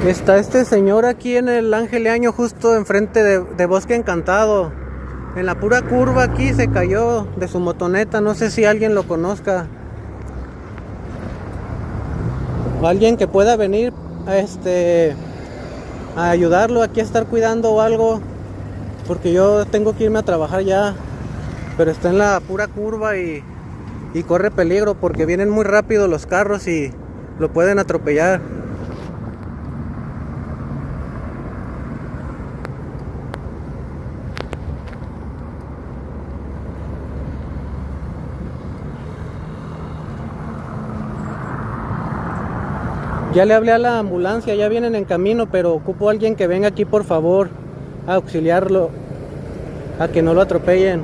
Está este señor aquí en el Ángel Año, justo enfrente de Bosque Encantado. En la pura curva aquí se cayó de su motoneta. No sé si alguien lo conozca. O alguien que pueda venir a ayudarlo aquí a estar cuidando o algo. Porque yo tengo que irme a trabajar ya. Pero está en la pura curva y corre peligro porque vienen muy rápido los carros y lo pueden atropellar. Ya le hablé a la ambulancia, ya vienen en camino, pero ocupo a alguien que venga aquí por favor a auxiliarlo, a que no lo atropellen.